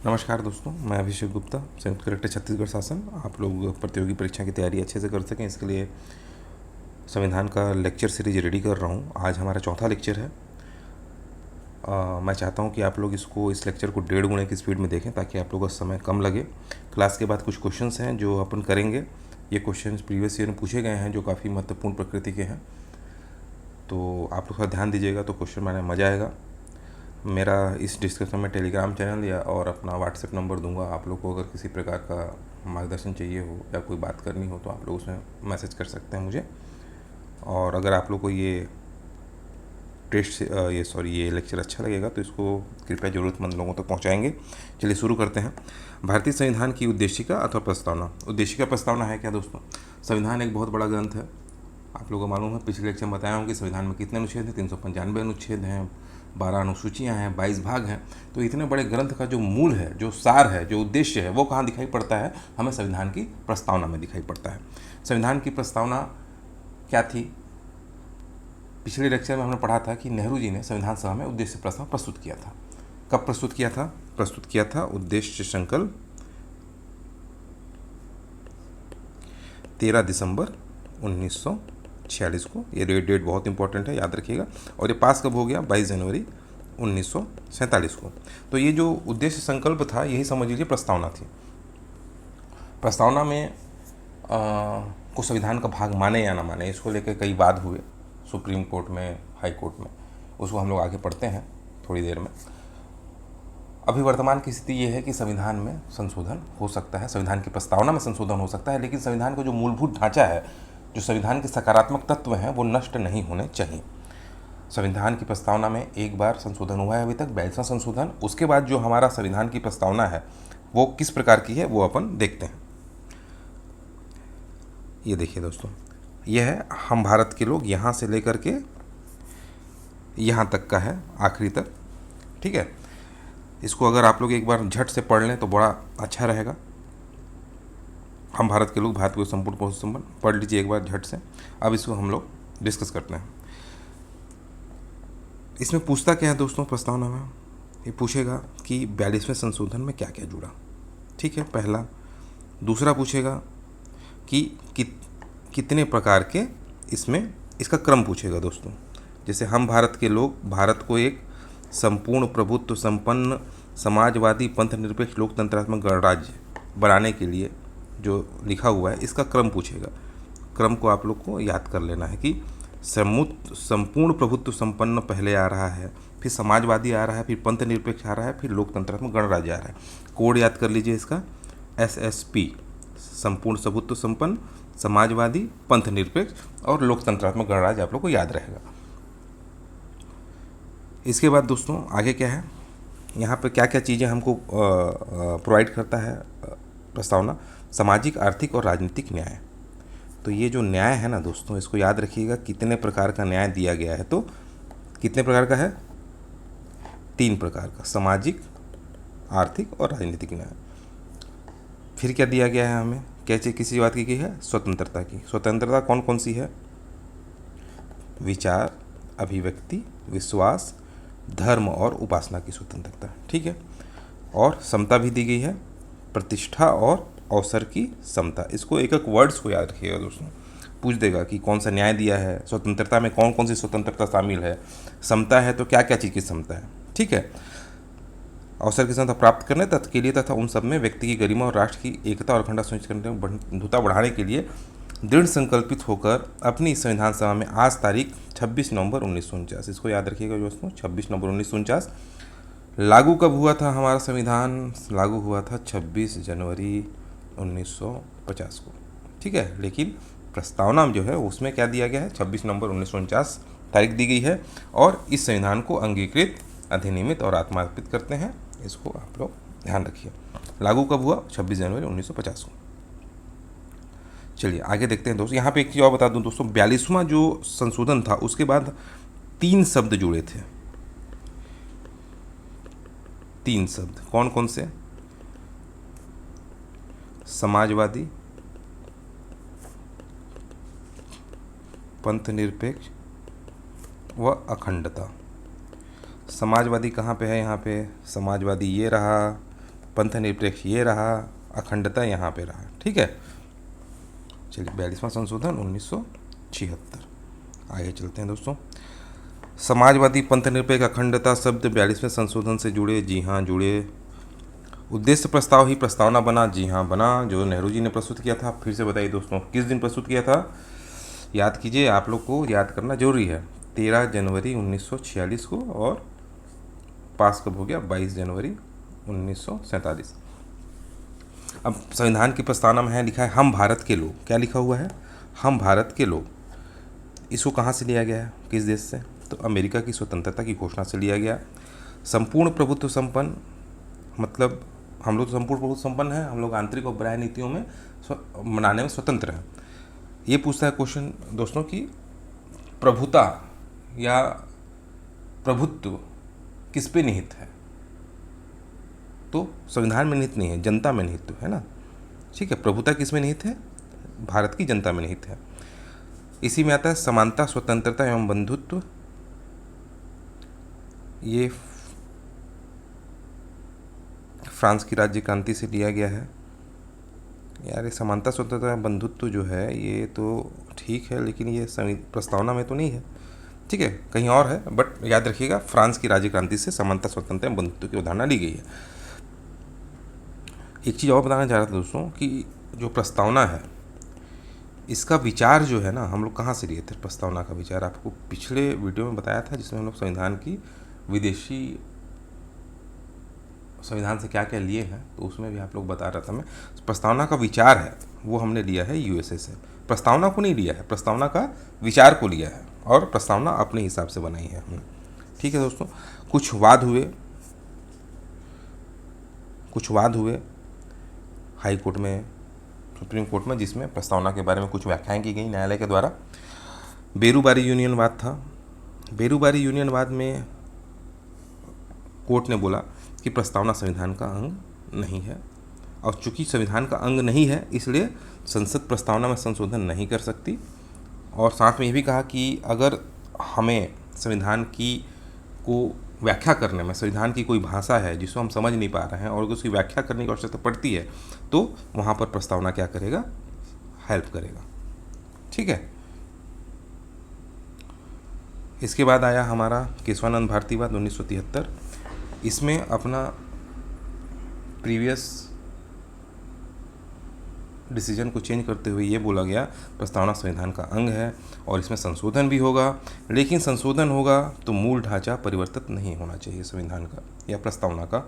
नमस्कार दोस्तों, मैं अभिषेक गुप्ता, संयुक्त कलेक्टर छत्तीसगढ़ शासन। आप लोग प्रतियोगी परीक्षा की तैयारी अच्छे से कर सकें, इसके लिए संविधान का लेक्चर सीरीज रेडी कर रहा हूँ। आज हमारा चौथा लेक्चर है। मैं चाहता हूँ कि आप लोग इस लेक्चर को 1.5 गुणे की स्पीड में देखें ताकि आप लोगों का समय कम लगे। क्लास के बाद कुछ क्वेश्चंस हैं जो अपन करेंगे। ये क्वेश्चंस प्रीवियस ईयर में पूछे गए हैं जो काफ़ी महत्वपूर्ण प्रकृति के हैं, तो आप लोग थोड़ा ध्यान दीजिएगा तो क्वेश्चन बनाने में मज़ा आएगा। मेरा इस डिस्क्रिप्शन में टेलीग्राम चैनल या और अपना व्हाट्सएप नंबर दूंगा। आप लोग को अगर किसी प्रकार का मार्गदर्शन चाहिए हो या कोई बात करनी हो तो आप लोग उसमें मैसेज कर सकते हैं मुझे। और अगर आप लोग को ये ये लेक्चर अच्छा लगेगा तो इसको कृपया ज़रूरतमंद लोगों तक पहुंचाएंगे। चलिए शुरू करते हैं। भारतीय संविधान की उद्देशिका अथवा प्रस्तावना। उद्देशिका प्रस्तावना है क्या दोस्तों? संविधान एक बहुत बड़ा ग्रंथ है। आप लोगों को मालूम है, पिछले लेक्चर में बताया हूँ कि संविधान में कितने अनुच्छेद हैं। 395 अनुच्छेद हैं, 12 अनुसूचियाँ हैं, 22 भाग हैं। तो इतने बड़े ग्रंथ का जो मूल है, जो सार है, जो उद्देश्य है, वो कहाँ दिखाई पड़ता है? हमें संविधान की प्रस्तावना में दिखाई पड़ता है। संविधान की प्रस्तावना क्या थी? पिछले लेक्चर में हमने पढ़ा था कि नेहरू जी ने संविधान सभा में उद्देश्य प्रस्ताव प्रस्तुत किया था। कब प्रस्तुत किया था? प्रस्तुत किया था उद्देश्य संकल्प 13 दिसंबर 1946 को। ये डेट बहुत इंपॉर्टेंट है, याद रखिएगा। और ये पास कब हो गया? 22 जनवरी 1947 को। तो ये जो उद्देश्य संकल्प था, यही समझ लीजिए प्रस्तावना थी। प्रस्तावना में को संविधान का भाग माने या ना माने, इसको लेकर कई वाद हुए सुप्रीम कोर्ट में, हाई कोर्ट में। उसको हम लोग आगे पढ़ते हैं थोड़ी देर में। अभी वर्तमान की स्थिति ये है कि संविधान में संशोधन हो सकता है, संविधान की प्रस्तावना में संशोधन हो सकता है, लेकिन संविधान का जो मूलभूत ढांचा है, जो संविधान के सकारात्मक तत्व हैं, वो नष्ट नहीं होने चाहिए। संविधान की प्रस्तावना में एक बार संशोधन हुआ है अभी तक, 42वां संशोधन। उसके बाद जो हमारा संविधान की प्रस्तावना है वो किस प्रकार की है वो अपन देखते हैं। ये देखिए दोस्तों, यह है हम भारत के लोग, यहाँ से लेकर के यहाँ तक का है, आखिरी तक। ठीक है, इसको अगर आप लोग एक बार झट से पढ़ लें तो बड़ा अच्छा रहेगा। हम भारत के लोग, भारत के संपूर्ण पौध संबंध, पढ़ लीजिए एक बार झट से। अब इसको हम लोग डिस्कस करते हैं। इसमें पूछता क्या है दोस्तों प्रस्तावना में? ये पूछेगा कि 42वें संशोधन में क्या क्या जुड़ा। ठीक है, पहला। दूसरा पूछेगा कि कितने प्रकार के इसमें, इसका क्रम पूछेगा दोस्तों। जैसे हम भारत के लोग भारत को एक संपूर्ण प्रभुत्व संपन्न समाजवादी पंथ निरपेक्ष लोकतंत्रात्मक गणराज्य बनाने के लिए जो लिखा हुआ है, इसका क्रम पूछेगा। क्रम को आप लोग को याद कर लेना है कि संपूर्ण प्रभुत्व संपन्न पहले आ रहा है, फिर समाजवादी आ रहा है, फिर पंथ निरपेक्ष आ रहा है, फिर लोकतंत्रात्मक गणराज्य आ रहा है। कोड याद कर लीजिए इसका, SSP, संपूर्ण प्रभुत्व संपन्न, समाजवादी, पंथ निरपेक्ष और लोकतंत्रात्मक गणराज्य आप लोग को याद रहेगा। इसके बाद दोस्तों आगे क्या है, यहाँ पे क्या क्या चीज़ें हमको प्रोवाइड करता है प्रस्तावना? सामाजिक, आर्थिक और राजनीतिक न्याय। तो ये जो न्याय है ना दोस्तों, इसको याद रखिएगा, कितने प्रकार का न्याय दिया गया है। तो कितने प्रकार का है? 3 प्रकार का, सामाजिक, आर्थिक और राजनीतिक न्याय। फिर क्या दिया गया है हमें? कैसे किसी बात की है? स्वतंत्रता की। स्वतंत्रता कौन कौन सी है? विचार, अभिव्यक्ति, विश्वास, धर्म और उपासना की स्वतंत्रता। ठीक है। और समता भी दी गई है, प्रतिष्ठा और अवसर की समता। इसको एक एक वर्ड्स को याद रखिएगा दोस्तों। पूछ देगा कि कौन सा न्याय दिया है, स्वतंत्रता में कौन कौन सी स्वतंत्रता शामिल है, समता है तो क्या क्या चीज़ की समता है। ठीक है। अवसर की समता प्राप्त करने तथा के लिए तथा उन सब में व्यक्ति की गरिमा और राष्ट्र की एकता और अखंडता सुनिश्चित करने में बंधुता बढ़ाने के लिए दृढ़ संकल्पित होकर अपनी संविधान सभा में आज तारीख 26 नवंबर 1949, इसको याद रखिएगा दोस्तों, 26 नवंबर 1949। लागू कब हुआ था हमारा संविधान? लागू हुआ था 26 जनवरी 1950 को। ठीक है, लेकिन प्रस्तावना जो है उसमें क्या दिया गया है? 26 नवंबर 1949 तारीख दी गई है। और इस संविधान को अंगीकृत, अधिनियमित और आत्मार्पित करते हैं। इसको आप लोग ध्यान रखिए। लागू कब हुआ? 26 जनवरी 1950 को। चलिए आगे देखते हैं दोस्तों। यहाँ पे एक चीज़ और बता दूं दोस्तों, 42वां जो संशोधन था उसके बाद 3 शब्द जुड़े थे। 3 शब्द कौन कौन से? समाजवादी, पंथ निरपेक्ष व अखंडता। समाजवादी कहाँ पे है? यहाँ पे समाजवादी ये रहा, पंथ निरपेक्ष ये रहा, अखंडता यहाँ पे रहा। ठीक है, चलिए 42वां संशोधन 1976। आगे चलते हैं दोस्तों। समाजवादी पंथ निरपेक्ष अखंडता शब्द 42वें संशोधन से जुड़े। जी हाँ, जुड़े। उद्देश्य प्रस्ताव ही प्रस्तावना बना। जी हाँ, बना। जो नेहरू जी ने प्रस्तुत किया था, फिर से बताइए दोस्तों, किस दिन प्रस्तुत किया था? याद कीजिए, आप लोग को याद करना जरूरी है। 13 जनवरी 1946 को, और पास कब हो गया? 22 जनवरी 1947। अब संविधान की प्रस्तावना में है लिखा है हम भारत के लोग। क्या लिखा हुआ है? हम भारत के लोग। इसको कहाँ से लिया गया है, किस देश से? तो अमेरिका की स्वतंत्रता की घोषणा से लिया गया। संपूर्ण प्रभुत्व संपन्न, मतलब हम लोग तो संपूर्ण प्रभुत्व संपन्न हैं, हम लोग आंतरिक और बाह्य नीतियों में मनाने में स्वतंत्र हैं। ये पूछता है क्वेश्चन दोस्तों कि प्रभुता या प्रभुत्व किस पे निहित है? तो संविधान में निहित नहीं है, जनता में निहित है ना। ठीक है, प्रभुता किस में निहित है? भारत की जनता में निहित है। इसी में आता है समानता, स्वतंत्रता एवं बंधुत्व। ये फ्रांस की राज्य क्रांति से लिया गया है। यार ये समानता, स्वतंत्रता एवं बंधुत्व जो है ये तो ठीक है, लेकिन ये प्रस्तावना में तो नहीं है। ठीक है, कहीं और है, बट याद रखिएगा फ्रांस की राज्य क्रांति से समानता, स्वतंत्रता एवं बंधुत्व की अवधारणा ली गई है। एक चीज़ और बताना चाह रहा था दोस्तों कि जो प्रस्तावना है इसका विचार जो है ना, हम लोग कहाँ से लिए थे प्रस्तावना का विचार? आपको पिछले वीडियो में बताया था, जिसमें हम लोग संविधान की विदेशी संविधान से क्या क्या लिए हैं, तो उसमें भी आप लोग बता रहा था मैं। प्रस्तावना का विचार है वो हमने लिया है यूएसए से। प्रस्तावना को नहीं लिया है, प्रस्तावना का विचार को लिया है, और प्रस्तावना अपने हिसाब से बनाई है हमने। ठीक है दोस्तों, कुछ वाद हुए हाई कोर्ट में, सुप्रीम कोर्ट में, जिसमें प्रस्तावना के बारे में कुछ व्याख्याएं की गई न्यायालय के द्वारा। बेरूबारी यूनियनवाद था। बेरूबारी यूनियनवाद में कोर्ट ने बोला कि प्रस्तावना संविधान का अंग नहीं है, और चूंकि संविधान का अंग नहीं है इसलिए संसद प्रस्तावना में संशोधन नहीं कर सकती। और साथ में ये भी कहा कि अगर हमें संविधान की को व्याख्या करने में, संविधान की कोई भाषा है जिसको हम समझ नहीं पा रहे हैं और उसकी व्याख्या करने की आवश्यकता पड़ती है, तो वहाँ पर प्रस्तावना क्या करेगा? हेल्प करेगा। ठीक है, इसके बाद आया हमारा केशवानंद भारतीवाद 1973। इसमें अपना प्रीवियस डिसीजन को चेंज करते हुए ये बोला गया प्रस्तावना संविधान का अंग है और इसमें संशोधन भी होगा, लेकिन संशोधन होगा तो मूल ढांचा परिवर्तित नहीं होना चाहिए संविधान का या प्रस्तावना का।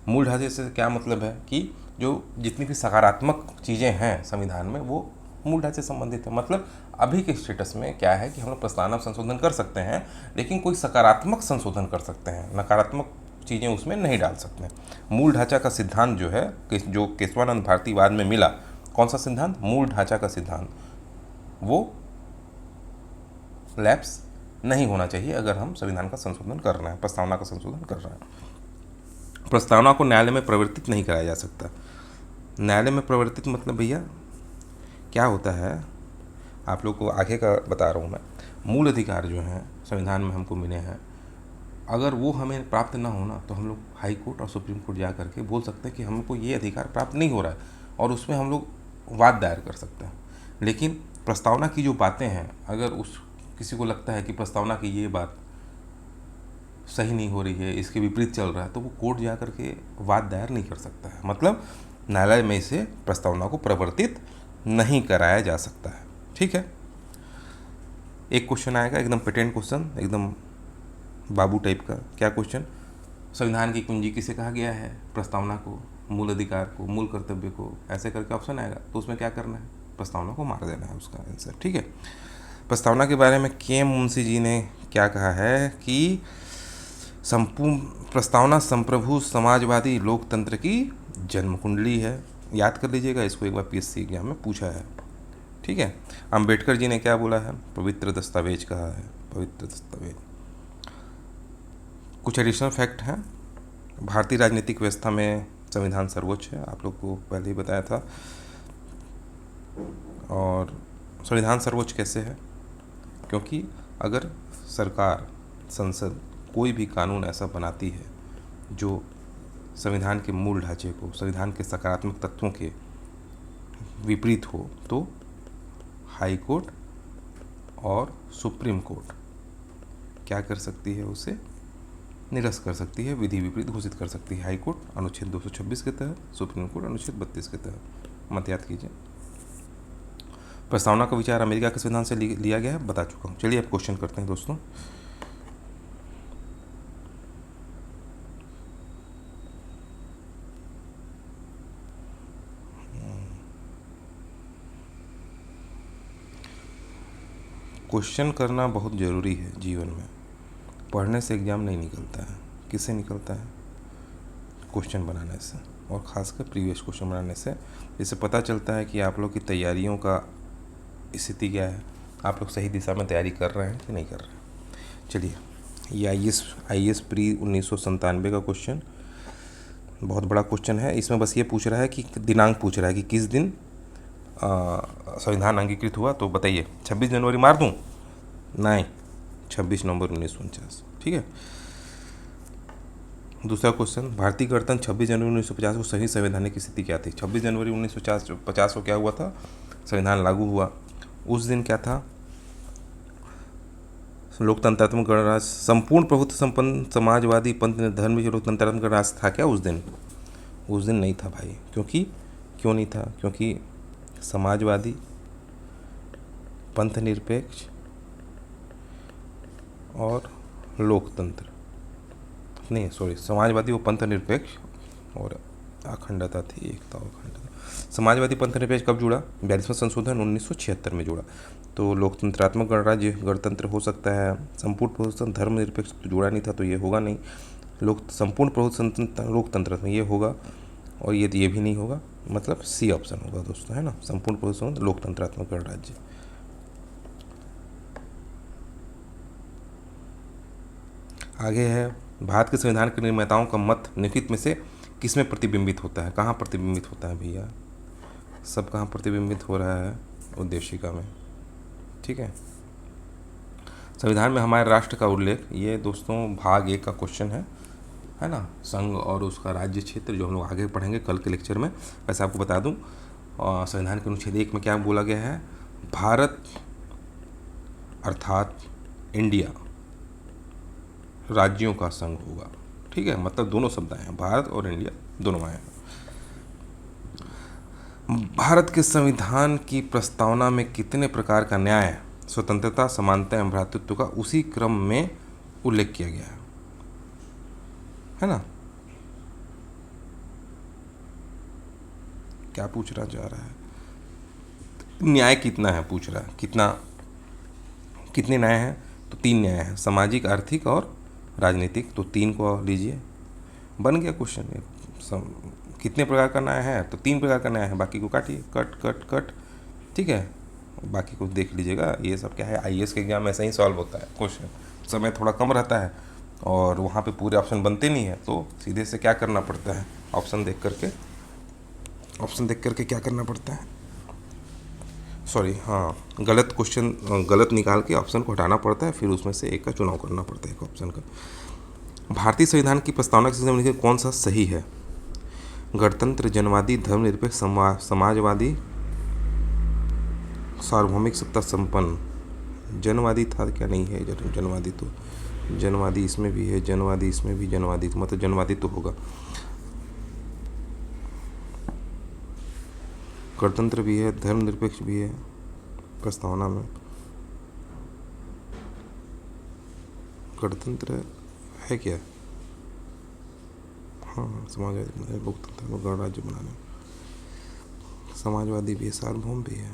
मूल ढांचे से क्या मतलब है कि जो जितनी भी सकारात्मक चीज़ें हैं संविधान में वो मूल ढांचे से संबंधित है। मतलब अभी के स्टेटस में क्या है कि हम लोग प्रस्तावना संशोधन कर सकते हैं, लेकिन कोई सकारात्मक संशोधन कर सकते हैं, नकारात्मक चीज़ें उसमें नहीं डाल सकते। मूल ढांचा का सिद्धांत जो है, जो केशवानंद भारतीवाद में मिला, कौन सा सिद्धांत? मूल ढांचा का सिद्धांत, वो लैप्स नहीं होना चाहिए अगर हम संविधान का संशोधन कर रहे हैं, प्रस्तावना का संशोधन कर रहे हैं। प्रस्तावना को न्यायालय में प्रवर्तित नहीं कराया जा सकता। न्यायालय में प्रवर्तित मतलब भैया क्या होता है, आप लोग को आगे का बता रहा हूँ मैं। मूल अधिकार जो हैं संविधान में हमको मिले हैं, अगर वो हमें प्राप्त ना होना तो हम लोग हाई कोर्ट और सुप्रीम कोर्ट जा करके बोल सकते हैं कि हमको ये अधिकार प्राप्त नहीं हो रहा है, और उसमें हम लोग वाद दायर कर सकते हैं। लेकिन प्रस्तावना की जो बातें हैं, अगर उस किसी को लगता है कि प्रस्तावना की ये बात सही नहीं हो रही है, इसके विपरीत चल रहा है, तो वो कोर्ट जा करके वाद दायर नहीं कर सकता है। मतलब न्यायालय में से प्रस्तावना को प्रवर्तित नहीं कराया जा सकता है। ठीक है, एक क्वेश्चन आएगा एकदम पेटेंट क्वेश्चन, एकदम बाबू टाइप का। क्या क्वेश्चन? संविधान की कुंजी किसे कहा गया है? प्रस्तावना को, मूल अधिकार को, मूल कर्तव्य को, ऐसे करके ऑप्शन आएगा, तो उसमें क्या करना है? प्रस्तावना को मार देना है उसका आंसर। ठीक है, प्रस्तावना के बारे में के मुंशी जी ने क्या कहा है कि संपूर्ण प्रस्तावना संप्रभु समाजवादी लोकतंत्र की जन्म कुंडली है। याद कर लीजिएगा, इसको एक बार पीएससी एग्जाम में पूछा है। ठीक है, अंबेडकर जी ने क्या बोला है? पवित्र दस्तावेज कहा है, पवित्र दस्तावेज। कुछ एडिशनल फैक्ट हैं। भारतीय राजनीतिक व्यवस्था में संविधान सर्वोच्च है, आप लोग को पहले ही बताया था। और संविधान सर्वोच्च कैसे है? क्योंकि अगर सरकार, संसद कोई भी कानून ऐसा बनाती है जो संविधान के मूल ढांचे को, संविधान के सकारात्मक तत्वों के विपरीत हो तो हाई कोर्ट और सुप्रीम कोर्ट क्या कर सकती है, उसे निरस्त कर सकती है, विधि विपरीत घोषित कर सकती है। हाई कोर्ट अनुच्छेद 226 के तहत, सुप्रीम कोर्ट अनुच्छेद 32 के तहत। मत याद कीजिए। प्रस्तावना का विचार अमेरिका के संविधान से लिया गया है, बता चुका हूँ। चलिए अब क्वेश्चन करते हैं दोस्तों। क्वेश्चन करना बहुत ज़रूरी है जीवन में। पढ़ने से एग्ज़ाम नहीं निकलता है। किससे निकलता है? क्वेश्चन बनाने से, और ख़ासकर प्रीवियस क्वेश्चन बनाने से। इससे पता चलता है कि आप लोग की तैयारियों का स्थिति क्या है, आप लोग सही दिशा में तैयारी कर रहे हैं कि नहीं कर रहे हैं। चलिए, ये आई एस प्री 1997 का क्वेश्चन बहुत बड़ा क्वेश्चन है। इसमें बस ये पूछ रहा है कि दिनांक पूछ रहा है कि किस दिन संविधान अंगीकृत हुआ। तो बताइए, 26 जनवरी मार दूँ? नहीं, 26 नवंबर 1949। ठीक है। दूसरा क्वेश्चन, भारतीय गणतंत्र 26 जनवरी 1950 को सही संवैधानिक स्थिति क्या थी? 26 जनवरी 1950 को क्या हुआ था? संविधान लागू हुआ। उस दिन क्या था? लोकतंत्रात्मक गणराज्य, संपूर्ण प्रभुत्व संपन्न समाजवादी पंथ धर्म लोकतंत्रात्मक गणराज्य था क्या उस दिन? उस दिन नहीं था भाई। क्यों नहीं था? क्योंकि समाजवादी, पंथ निरपेक्ष और लोकतंत्र नहीं, सॉरी, समाजवादी वो पंथ निरपेक्ष और अखंडता थी, एकता और अखंडता। समाजवादी पंथ निरपेक्ष कब जुड़ा? 42वां संशोधन 1976 में जुड़ा। तो लोकतंत्रात्मक गणराज्य गणतंत्र हो सकता है। संपूर्ण प्रभुत्व धर्मनिरपेक्ष तो जुड़ा नहीं था, तो ये होगा नहीं। संपूर्ण प्रभुत्व लोकतंत्र में ये होगा, और ये भी नहीं होगा। मतलब सी ऑप्शन होगा दोस्तों, है ना, संपूर्ण प्रभुत्व लोकतंत्रात्मक गणराज्य। आगे है, भारत के संविधान के निर्माताओं का मत निम्नलिखित में से किसमें प्रतिबिंबित होता है? कहाँ प्रतिबिंबित होता है भैया? सब कहाँ प्रतिबिंबित हो रहा है? उद्देशिका में। ठीक है। संविधान में हमारे राष्ट्र का उल्लेख, ये दोस्तों भाग 1 का क्वेश्चन है ना, संघ और उसका राज्य क्षेत्र, जो हम लोग आगे पढ़ेंगे कल के लेक्चर में। वैसे आपको बता दूं, संविधान के अनुच्छेद 1 में क्या बोला गया है? भारत अर्थात इंडिया राज्यों का संघ होगा। ठीक है, मतलब दोनों शब्द आए हैं, भारत और इंडिया दोनों आए हैं। भारत के संविधान की प्रस्तावना में कितने प्रकार का न्याय, स्वतंत्रता, समानता एवं भ्रातृत्व का उसी क्रम में उल्लेख किया गया है ना? क्या पूछना चाह रहा है? न्याय कितना है पूछ रहा है। कितने न्याय हैं? तो 3 न्याय हैं, सामाजिक, आर्थिक और राजनीतिक। तो 3 को लीजिए, बन गया क्वेश्चन। कितने प्रकार का न्याय है? तो 3 प्रकार का न्याय है, बाकी को काटिए, कट कट कट। ठीक है, बाकी को देख लीजिएगा। ये सब क्या है, आईएएस के एग्जाम में ऐसा ही सॉल्व होता है क्वेश्चन। समय थोड़ा कम रहता है और वहाँ पे पूरे ऑप्शन बनते नहीं है, तो सीधे से क्या करना पड़ता है, ऑप्शन देख करके क्या करना पड़ता है, सॉरी हाँ, गलत क्वेश्चन गलत निकाल के ऑप्शन को हटाना पड़ता है, फिर उसमें से एक का चुनाव करना पड़ता है, एक ऑप्शन का। भारतीय संविधान की प्रस्तावना के संबंध में कौन सा सही है? गणतंत्र, जनवादी, धर्मनिरपेक्ष, समाजवादी, सार्वभौमिक सत्ता संपन्न। जनवादी था क्या? नहीं है जनवादी, तो जनवादी इसमें भी है, जनवादी इसमें भी, जनवादी तो मतलब जनवादी तो होगा। गणतंत्र भी है, धर्मनिरपेक्ष भी है प्रस्तावना में। गणतंत्र है क्या? हाँ, समाजवादी, लोकतंत्र को गणराज्य बनाने। समाजवादी भी है, सार्वभौम भी है।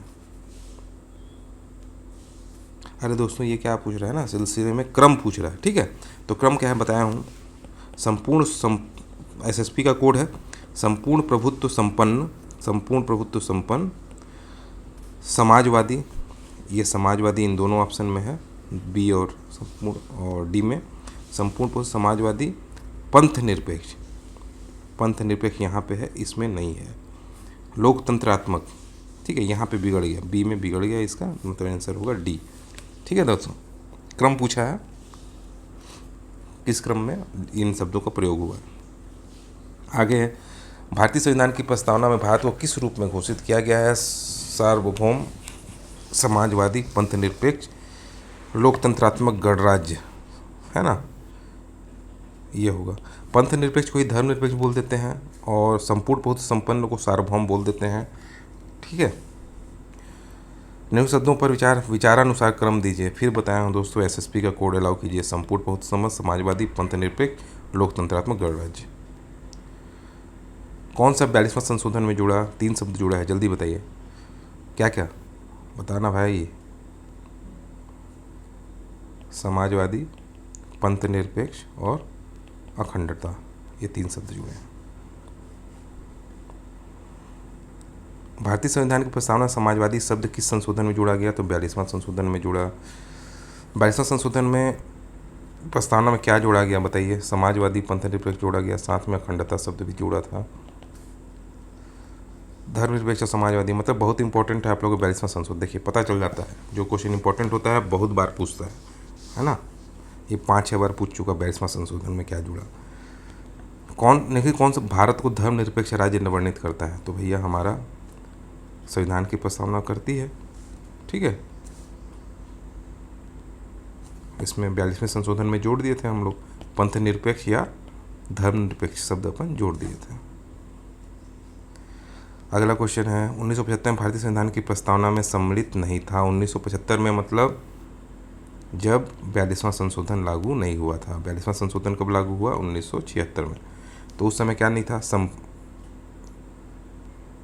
अरे दोस्तों, ये क्या पूछ रहा है ना, सिलसिले में क्रम पूछ रहा है। ठीक है, तो क्रम क्या है बताया हूँ। एसएसपी का कोड है संपूर्ण प्रभुत्व संपन्न समाजवादी। ये समाजवादी इन दोनों ऑप्शन में है, बी और संपूर्ण और डी में। संपूर्ण प्रभुत्व समाजवादी, पंथ निरपेक्ष यहाँ पे है, इसमें नहीं है। लोकतंत्रात्मक, ठीक है, यहाँ पे बिगड़ गया, बी में बिगड़ गया, इसका मतलब आंसर होगा डी। ठीक है दोस्तों, क्रम पूछा है, किस क्रम में इन शब्दों का प्रयोग हुआ है। आगे है, भारतीय संविधान की प्रस्तावना में भारत को किस रूप में घोषित किया गया है? सार्वभौम, समाजवादी, पंथनिरपेक्ष, लोकतंत्रात्मक गणराज्य, है ना, ये होगा। पंथनिरपेक्ष को ही धर्मनिरपेक्ष बोल देते हैं और संपूर्ण बहुत संपन्न को सार्वभौम बोल देते हैं। ठीक है, निम्न शब्दों पर विचारानुसार क्रम दीजिए। फिर बताया हूँ दोस्तों, एसएसपी का कोड अलाउ कीजिए। संपूर्ण बहुत समझ, समाजवादी, पंथनिरपेक्ष, लोकतंत्रात्मक गणराज्य। कौन सा 42वां संशोधन में जुड़ा? 3 शब्द जुड़ा है, जल्दी बताइए क्या क्या, बताना भाई। समाजवादी, पंथनिरपेक्ष और अखंडता, ये 3 शब्द जुड़े हैं। भारतीय संविधान की प्रस्तावना समाजवादी शब्द किस संशोधन में जोड़ा गया? तो 42वां संशोधन में जुड़ा। 42वां संशोधन में प्रस्तावना में क्या जोड़ा गया बताइए? समाजवादी, पंथनिरपेक्ष जोड़ा गया, साथ में अखंडता शब्द भी जुड़ा था। धर्मनिरपेक्ष और समाजवादी मतलब बहुत इंपॉर्टेंट है आप लोगों को 42वां संशोधन। देखिए पता चल जाता है, जो क्वेश्चन इंपॉर्टेंट होता है बहुत बार पूछता है ना। ये 5-6 बार पूछ चुका 42वां संशोधन में क्या जुड़ा। कौन सा भारत को धर्मनिरपेक्ष राज्य वर्णित करता है? तो भैया हमारा संविधान की प्रस्तावना करती है। ठीक है, इसमें 42वें संशोधन में जोड़ दिए थे हम लोग, पंथनिरपेक्ष या धर्मनिरपेक्ष शब्द अपन जोड़ दिए थे। अगला क्वेश्चन है, 1975 में भारतीय संविधान की प्रस्तावना में सम्मिलित नहीं था। 1975 में मतलब जब 42वां संशोधन लागू नहीं हुआ था। 42वां संशोधन कब लागू हुआ? 1976 में। तो उस समय क्या नहीं था?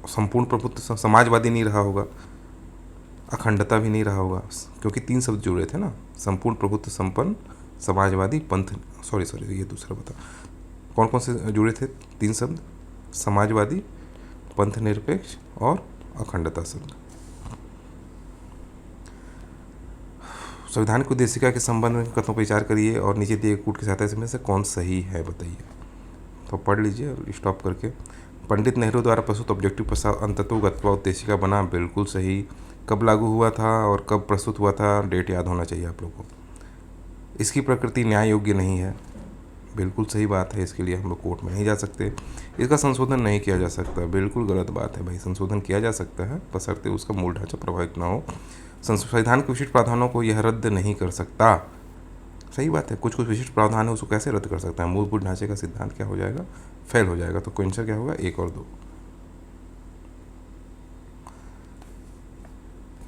संपूर्ण प्रभुत्व, समाजवादी नहीं रहा होगा, अखंडता भी नहीं रहा होगा, क्योंकि 3 शब्द जुड़े थे ना, संपूर्ण प्रभुत्व संपन्न, समाजवादी, पंथ, सॉरी ये दूसरा बता, कौन कौन से जुड़े थे 3 शब्द? समाजवादी, पंथनिरपेक्ष और अखंडता शब्द। संविधान की उद्देशिका के संबंध में कथनों पर विचार करिए और नीचे दिए कूट की सहायता से कौन सही है बताइए। तो पढ़ लीजिए और स्टॉप करके। पंडित नेहरू द्वारा प्रस्तुत ऑब्जेक्टिव प्रस्ताव अंततोगत्वा उद्देशिका बना, बिल्कुल सही। कब लागू हुआ था और कब प्रस्तुत हुआ था, डेट याद होना चाहिए आप लोगों को। इसकी प्रकृति न्याय योग्य नहीं है, बिल्कुल सही बात है। इसके लिए हम लोग कोर्ट में नहीं जा सकते। इसका संशोधन नहीं किया जा सकता, बिल्कुल गलत बात है भाई। संशोधन किया जा सकता है बशर्ते उसका मूल ढांचा प्रभावित ना हो। संविधान के विशिष्ट प्रावधानों को यह रद्द नहीं कर सकता, सही बात है। कुछ विशिष्ट प्रावधान है, उसको कैसे रद्द कर सकता है? मूलभूत ढांचे का सिद्धांत क्या हो जाएगा? फेल हो जाएगा। तो आंसर क्या होगा? 1 और 2।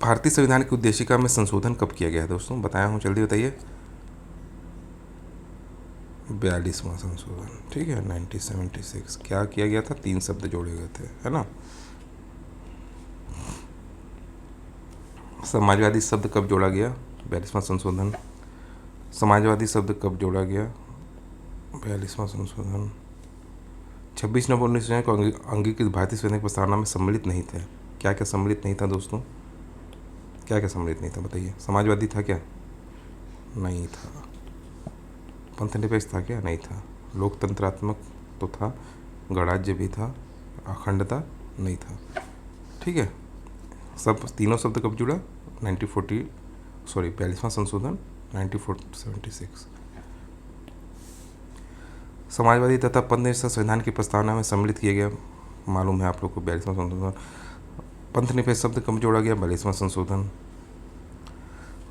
भारतीय संविधान की उद्देशिका में संशोधन कब किया गया है दोस्तों? बताया हूँ, जल्दी बताइए। 42वां संशोधन, ठीक है, 1976। क्या किया गया था? 3 शब्द जोड़े गए थे, है ना। समाजवादी शब्द कब जोड़ा गया? 42वां संशोधन। समाजवादी शब्द कब जोड़ा गया? 42वां संशोधन 26 नवंबर 1900 को अंगीकृत भारतीय संविधान की प्रस्तावना में सम्मिलित नहीं थे। क्या क्या सम्मिलित नहीं था दोस्तों? क्या क्या सम्मिलित नहीं था बताइए? समाजवादी था क्या? नहीं था। पंथनिरपेक्ष था क्या? नहीं था। लोकतंत्रात्मक तो था, गणराज्य भी था, अखंडता नहीं था। ठीक है, सब तीनों शब्द कब जुड़ा? 42वां संशोधन 1976। समाजवादी तथा पंथनिरपेक्ष संविधान की प्रस्तावना में सम्मिलित किया गया, मालूम है आप लोग को। 42वां संशोधन। पंथनिरपेक्ष शब्द कब जोड़ा गया? 42वां संशोधन।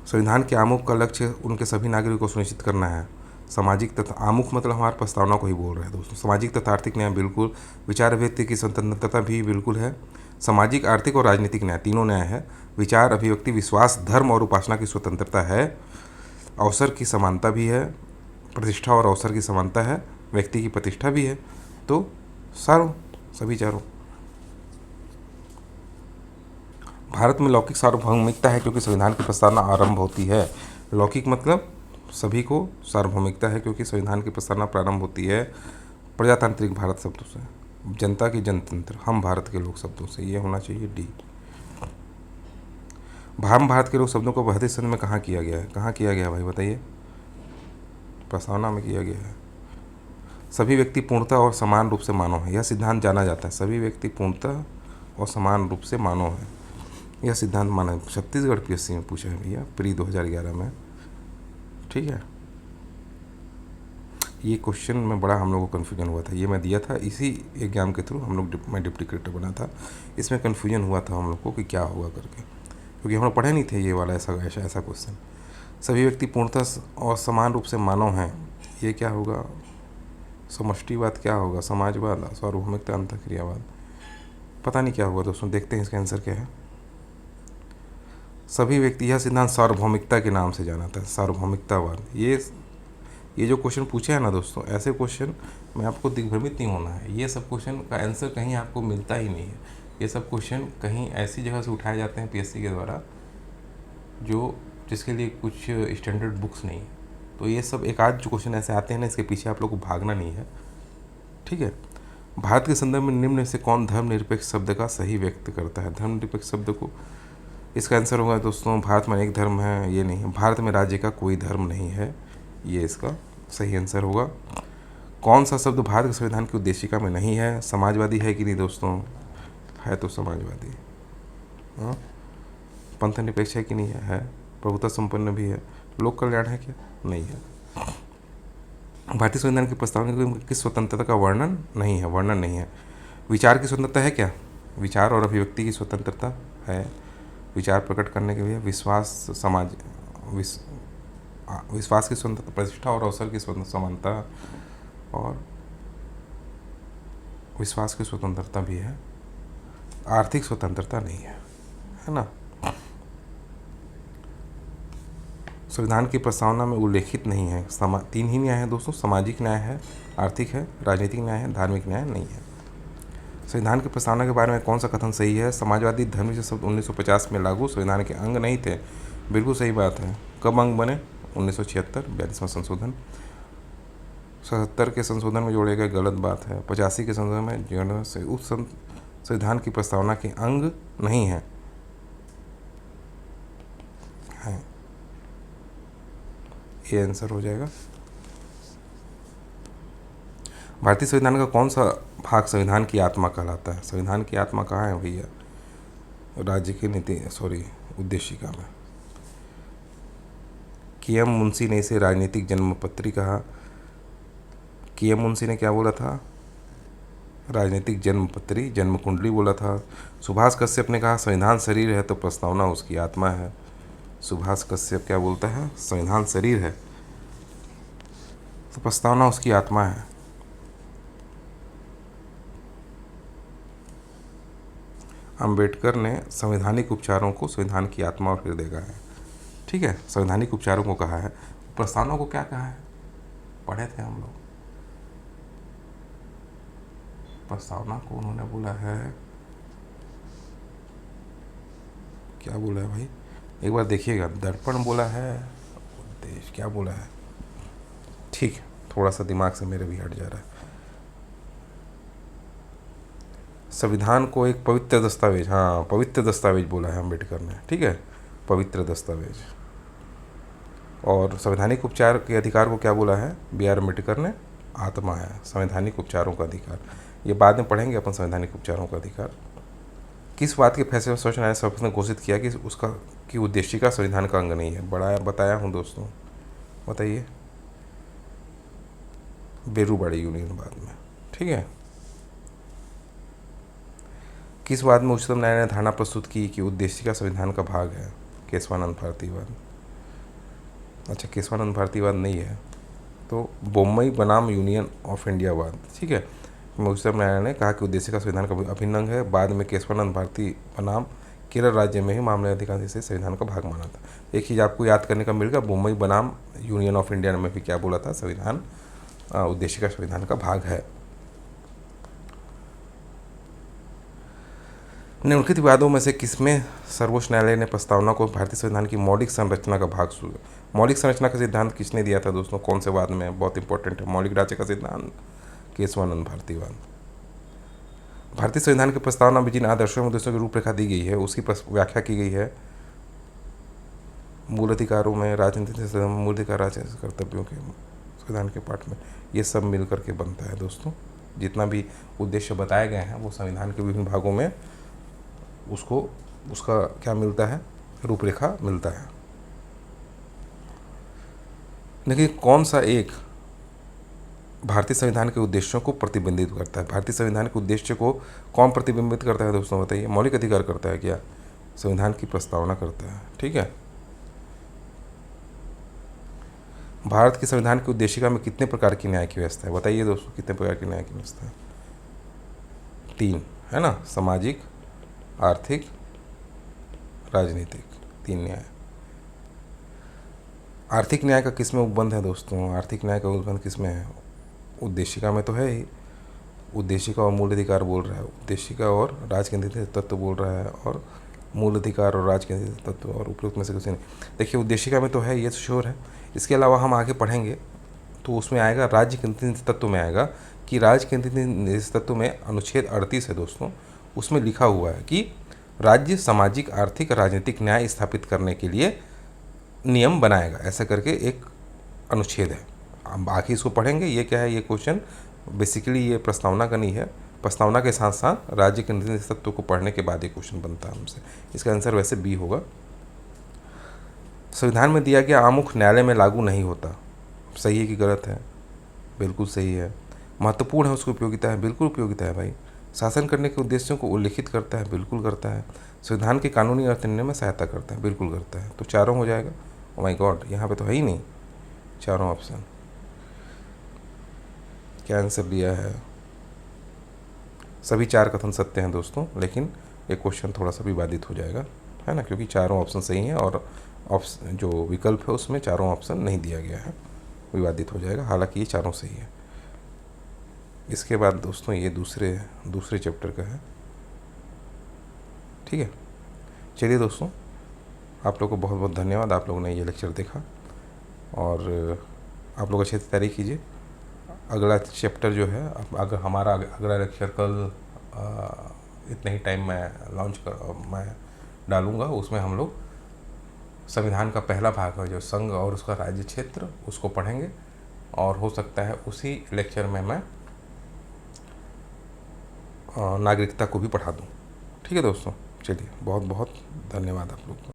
संविधान के आमुख का लक्ष्य उनके सभी नागरिकों को सुनिश्चित करना है। सामाजिक तथा आमुख मतलब हमारे प्रस्तावना को ही बोल रहे हैं दोस्तों। सामाजिक तथा आर्थिक न्याय बिल्कुल, विचार अभिव्यक्ति की स्वतंत्रता भी बिल्कुल है। सामाजिक, आर्थिक और राजनीतिक न्याय, तीनों न्याय है। विचार, अभिव्यक्ति, विश्वास, धर्म और उपासना की स्वतंत्रता है। अवसर की समानता भी है, प्रतिष्ठा और अवसर की समानता है, व्यक्ति की प्रतिष्ठा भी है। तो सभी चारों। भारत में लौकिक सार्वभौमिकता है क्योंकि संविधान की प्रस्तावना आरंभ होती है। लौकिक मतलब सभी को सार्वभौमिकता है क्योंकि संविधान की प्रस्तावना प्रारंभ होती है प्रजातांत्रिक भारत शब्दों से, जनता की जनतंत्र, हम भारत के लोग शब्दों से। ये होना चाहिए डी। हम भारत के लोग शब्दों को भारतीय संविधान में कहाँ किया गया है? कहाँ किया गया भाई बताइए? प्रस्तावना में किया गया है। सभी व्यक्ति पूर्णतः और समान रूप से मानव है, यह सिद्धांत जाना जाता है। सभी व्यक्ति पूर्णतः और समान रूप से मानव है, यह सिद्धांत माना। छत्तीसगढ़ पीएससी में पूछा है भैया, प्री 2011 में। ठीक है, ये क्वेश्चन में बड़ा हम लोगों को कन्फ्यूजन हुआ था, ये मैं दिया था इसी एग्ज़ाम के थ्रू, हम लोग मैं डिप्टी कलेक्टर बना था, इसमें कन्फ्यूजन हुआ था हम लोग को कि क्या होगा करके, क्योंकि हम लोग पढ़े नहीं थे ये वाला ऐसा क्वेश्चन। सभी व्यक्ति पूर्णतः और समान रूप से मानव हैं, ये क्या होगा? समष्टिवाद क्या होगा? समाजवाद, सार्वभौमिकता, अंतःक्रियावाद, पता नहीं क्या होगा दोस्तों, देखते हैं इसका आंसर क्या है। सभी व्यक्ति, यह सिद्धांत सार्वभौमिकता के नाम से जाना था, सार्वभौमिकतावाद। ये जो क्वेश्चन पूछे हैं ना दोस्तों, ऐसे क्वेश्चन में आपको दिग्भ्रमित नहीं होना है, ये सब क्वेश्चन का आंसर कहीं आपको मिलता ही नहीं है। ये सब क्वेश्चन कहीं ऐसी जगह से उठाए जाते हैं पीएससी के द्वारा जिसके लिए कुछ स्टैंडर्ड बुक्स नहीं है। तो ये सब एक आध जो क्वेश्चन ऐसे आते हैं ना, इसके पीछे आप लोग को भागना नहीं है, ठीक है। भारत के संदर्भ में निम्न में से कौन धर्मनिरपेक्ष शब्द का सही व्यक्त करता है? धर्मनिरपेक्ष शब्द को, इसका आंसर होगा दोस्तों, भारत में अनेक धर्म है, ये नहीं है। भारत में राज्य का कोई धर्म नहीं है, ये इसका सही आंसर होगा। कौन सा शब्द भारत के संविधान की उद्देशिका में नहीं है? समाजवादी है कि नहीं दोस्तों? है तो समाजवादी। हाँ, पंथ निरपेक्ष है कि नहीं है? प्रभुता संपन्न भी है। लोक कल्याण है क्या? नहीं है। भारतीय संविधान की प्रस्तावना की स्वतंत्रता का वर्णन नहीं है, वर्णन नहीं है। विचार की स्वतंत्रता है क्या? विचार और अभिव्यक्ति की स्वतंत्रता है, विचार प्रकट करने के लिए। विश्वास की स्वतंत्रता, प्रतिष्ठा और अवसर की समानता, और विश्वास की स्वतंत्रता भी है, आर्थिक स्वतंत्रता नहीं है, है ना। संविधान की प्रस्तावना में उल्लेखित नहीं है, 3 ही न्याय है दोस्तों, सामाजिक न्याय है, आर्थिक है, राजनीतिक न्याय है, धार्मिक न्याय नहीं है। संविधान की प्रस्तावना के बारे में कौन सा कथन सही है? समाजवादी धर्म से शब्द 1950 में लागू, संविधान के अंग नहीं थे, बिल्कुल सही बात है। कब अंग बने? 1976, 42वां संशोधन। 77 के संशोधन में जोड़े गए, गलत बात है। 85 के संशोधन में जोड़ने से उस संविधान की प्रस्तावना के अंग नहीं है, ये आंसर हो जाएगा। भारतीय संविधान का कौन सा भाग संविधान की आत्मा कहलाता है? संविधान की आत्मा कहाँ है भैया? राज्य की नीति, उद्देशिका में। के.एम. मुंशी ने इसे राजनीतिक जन्मपत्री कहा। के.एम. मुंशी ने क्या बोला था? राजनीतिक जन्मपत्री, जन्म कुंडली बोला था। सुभाष कश्यप ने कहा संविधान शरीर है तो प्रस्तावना उसकी आत्मा है। सुभाष कश्यप क्या बोलता है? संविधान शरीर है तो प्रस्तावना उसकी आत्मा है। अंबेडकर ने संवैधानिक उपचारों को संविधान की आत्मा और हृदय कहा है, ठीक है। संवैधानिक उपचारों को कहा है, प्रस्तावना को क्या कहा है? पढ़े थे हम लोग। प्रस्तावना को उन्होंने बोला है, क्या बोला है भाई, एक बार देखिएगा। दर्पण बोला है, उद्देश्य क्या बोला है, ठीक है, थोड़ा सा दिमाग से मेरे भी हट जा रहा है। संविधान को एक पवित्र दस्तावेज, हाँ पवित्र दस्तावेज बोला है अम्बेडकर ने, ठीक है, पवित्र दस्तावेज। और संवैधानिक उपचार के अधिकार को क्या बोला है बी आर अम्बेडकर ने? आत्मा है, संवैधानिक उपचारों का अधिकार। ये बाद में पढ़ेंगे अपन, संवैधानिक उपचारों का अधिकार। किस बात के फैसले में सर्वोच्च न्यायालय सर्वप्रथम ने घोषित किया कि उसका की उद्देशिका संविधान का अंग नहीं है? बड़ा बताया हूँ दोस्तों, बताइए। बेरूबाड़ी यूनियन बाद में, ठीक है। किस बात में उच्चतम न्यायालय ने धारणा प्रस्तुत की कि उद्देशिका संविधान का भाग है? केशवानंद भारतीवाद। अच्छा, केशवानंद भारतीवाद नहीं है तो बम्बई बनाम यूनियन ऑफ इंडिया वाद, ठीक है। उच्चतम न्यायालय ने कहा कि उद्देशिका संविधान का अभिन्न अंग है। बाद में केशवानंद भारती बनाम केरल राज्य में ही मामले अधिकार से संविधान का भाग माना था। एक चीज़ आपको याद करने का मिलेगा, बम्बई बनाम यूनियन ऑफ इंडिया में भी क्या बोला था? संविधान उद्देशिका संविधान का भाग है। निम्नलिखित विवादों में से किसमें सर्वोच्च न्यायालय ने प्रस्तावना को भारतीय संविधान की मौलिक संरचना का भाग मौलिक संरचना का सिद्धांत किसने दिया था दोस्तों? कौन से वाद में? बहुत इंपॉर्टेंट है, मौलिक ढांचे का सिद्धांत, केशवानंद भारतीवाद। भारतीय संविधान की प्रस्तावना में जिन आदर्शों और उद्देश्यों की रूपरेखा दी गई है उसकी व्याख्या की गई है मूल अधिकारों में, राजनीतिक मूल अधिकार, राजनीतिक कर्तव्यों के संविधान के पाठ में। ये सब मिल करके बनता है दोस्तों। जितना भी उद्देश्य बताए गए हैं वो संविधान के विभिन्न भागों में उसका क्या मिलता है? रूपरेखा मिलता है। देखिए, कौन सा एक भारतीय संविधान के उद्देश्यों को प्रतिबिंबित करता है। भारतीय संविधान के उद्देश्य को कौन प्रतिबिंबित करता है दोस्तों, बताइए। मौलिक अधिकार करता है क्या? संविधान की प्रस्तावना करता है, ठीक है। भारत के संविधान की उद्देशिका में कितने प्रकार की न्याय की व्यवस्था है, बताइए दोस्तों, कितने प्रकार की न्याय की व्यवस्था है? 3 है ना, सामाजिक, आर्थिक, राजनीतिक, 3 न्याय। आर्थिक न्याय का किस में उपबंध है दोस्तों? आर्थिक न्याय का उपबंध किस में है? उद्देशिका में तो है ही। उद्देशिका और मूल अधिकार बोल रहा है, उद्देशिका और राजकेंद्रित तत्व बोल रहा है, और मूल अधिकार और राजकेंद्रित तत्व, और उपयुक्त में से कुछ नहीं। देखिए उद्देशिका में तो है, ये तो श्योर है। इसके अलावा हम आगे पढ़ेंगे तो उसमें आएगा राज्य केंद्रित तत्व में आएगा कि राज्य केंद्रित तत्व में अनुच्छेद 38 है दोस्तों, उसमें लिखा हुआ है कि राज्य सामाजिक, आर्थिक, राजनीतिक न्याय स्थापित करने के लिए नियम बनाएगा, ऐसा करके एक अनुच्छेद है। अब बाकी इसको पढ़ेंगे। ये क्या है, ये क्वेश्चन बेसिकली ये प्रस्तावना का नहीं है, प्रस्तावना के साथ साथ राज्य के निधि तत्व को पढ़ने के बाद ये क्वेश्चन बनता है हमसे। इसका आंसर वैसे बी होगा। संविधान में दिया गया आमुख न्यायालय में लागू नहीं होता, सही है कि गलत है? बिल्कुल सही है। महत्वपूर्ण है उसकी उपयोगिता है, बिल्कुल उपयोगिता है भाई। शासन करने के उद्देश्यों को उल्लिखित करता है, बिल्कुल करता है। संविधान के कानूनी अर्थ निर्णय में सहायता करता है, बिल्कुल करता है। तो चारों हो जाएगा। ओ माय गॉड, यहाँ पे तो है ही नहीं चारों ऑप्शन। क्या आंसर दिया है? सभी 4 कथन सत्य हैं दोस्तों, लेकिन ये क्वेश्चन थोड़ा सा विवादित हो जाएगा, है ना, क्योंकि चारों ऑप्शन सही हैं और ऑप्शन जो विकल्प है उसमें चारों ऑप्शन नहीं दिया गया है, विवादित हो जाएगा। हालांकि ये चारों सही है। इसके बाद दोस्तों ये दूसरे चैप्टर का है, ठीक है। चलिए दोस्तों, आप लोगों को बहुत बहुत धन्यवाद, आप लोगों ने ये लेक्चर देखा, और आप लोग अच्छे से तैयारी कीजिए। अगला चैप्टर जो है, अगर हमारा अगला लेक्चर कल इतने ही टाइम मैं डालूँगा, उसमें हम लोग संविधान का पहला भाग है जो संघ और उसका राज्य क्षेत्र, उसको पढ़ेंगे, और हो सकता है उसी लेक्चर में मैं नागरिकता को भी पढ़ा दूँ, ठीक है दोस्तों। चलिए, बहुत बहुत धन्यवाद आप लोग को।